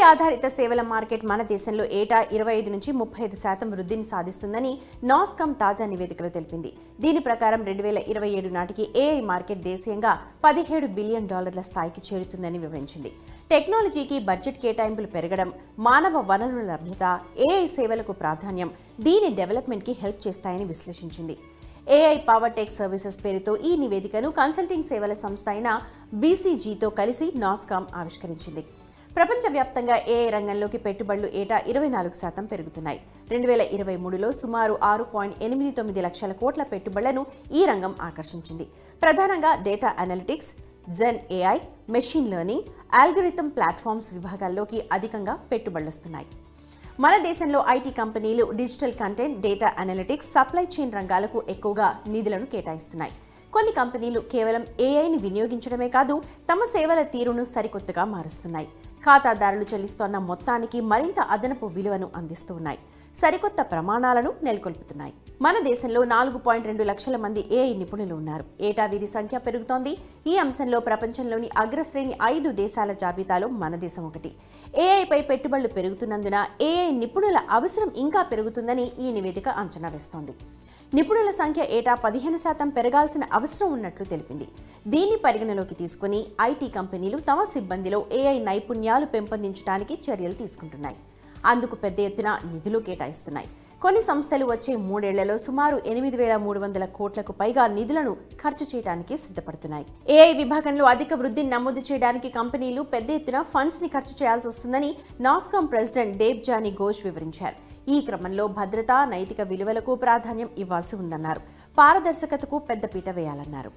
ఆధారిత సేవల మార్కెట్ మన దేశంలో ఏటా 25 నుంచి 35% వృద్ధిని సాధిస్తుందని నాస్కామ్ తాజా నివేదికలో తెలిపింది. దీని ప్రకారం 2027 నాటికి ఏఐ మార్కెట్ దేశీయంగా $17 బిలియన్ స్థాయికి చేరుతుందని వివరించింది. టెక్నాలజీకి బడ్జెట్ కేటాయింపులు పెరగడం, మానవ వనరుల లభ్యత, ఏఐ సేవలకు ప్రాధాన్యం దీని డెవలప్మెంట్కి హెల్ప్ చేస్తాయని విశ్లేషించింది. ఏఐ పవర్ టెక్ సర్వీసెస్ పేరుతో ఈ నివేదికను కన్సల్టింగ్ సేవల సంస్థ అయిన బీసీజీతో కలిసి నాస్కామ్ ఆవిష్కరించింది. ప్రపంచవ్యాప్తంగా ఏఐ రంగంలోకి పెట్టుబడులు ఏటా 24% పెరుగుతున్నాయి. 2023లో సుమారు 6.89 లక్షల కోట్ల పెట్టుబడులను ఈ రంగం ఆకర్షించింది. ప్రధానంగా data analytics, gen AI, machine learning, algorithm platforms విభాగాల్లోకి అధికంగా పెట్టుబడులొస్తున్నాయి. మన దేశంలో ఐటీ కంపెనీలు digital content, data analytics, supply chain రంగాలకు ఎక్కువగా నిధులను కేటాయిస్తున్నాయి. కొన్ని కంపెనీలు కేవలం ఏఐని వినియోగించడమే కాదు, తమ సేవల తీరును సరికొత్తగా మారుస్తున్నాయి. ఖాతాదారులు చెల్లిస్తోన్న మొత్తానికి మరింత అదనపు విలువను అందిస్తూ ఉన్నాయి. సరికొత్త ప్రమాణాలను నెలకొల్పుతున్నాయి. మన దేశంలో 4.2 లక్షల మంది ఏఐ నిపుణులు ఉన్నారు. ఏటా వీరి సంఖ్య పెరుగుతోంది. ఈ అంశంలో ప్రపంచంలోని అగ్రశ్రేణి 5 దేశాల జాబితాలో మన దేశం ఒకటి. ఏఐపై పెట్టుబడులు పెరుగుతున్నందున ఏఐ నిపుణుల అవసరం ఇంకా పెరుగుతుందని ఈ నివేదిక అంచనా వేస్తోంది. నిపుణుల సంఖ్య ఏటా 15% పెరగాల్సిన అవసరం ఉన్నట్లు తెలిపింది. దీన్ని పరిగణలోకి తీసుకుని ఐటీ కంపెనీలు తమ సిబ్బందిలో ఏఐ నైపుణ్యాలు పెంపొందించడానికి చర్యలు తీసుకుంటున్నాయి. అందుకు పెద్ద ఎత్తున నిధులు కేటాయిస్తున్నాయి. కొన్ని సంస్థలు వచ్చే 3 ఏళ్లలో సుమారు 8,300 కోట్లకు పైగా నిధులను ఖర్చు చేయడానికి సిద్ధపడుతున్నాయి. ఏఐ విభాగంలో అధిక వృద్ధిని నమోదు చేయడానికి కంపెనీలు పెద్ద ఎత్తున ఫండ్స్ ని ఖర్చు చేయాల్సి వస్తుందని నాస్కామ్ ప్రెసిడెంట్ దేబ్జానీ ఘోష్ వివరించారు. ఈ క్రమంలో భద్రత, నైతిక విలువలకు ప్రాధాన్యం ఇవ్వాల్సి ఉందన్నారు. పారదర్శకతకు పెద్దపీట వేయాలన్నారు.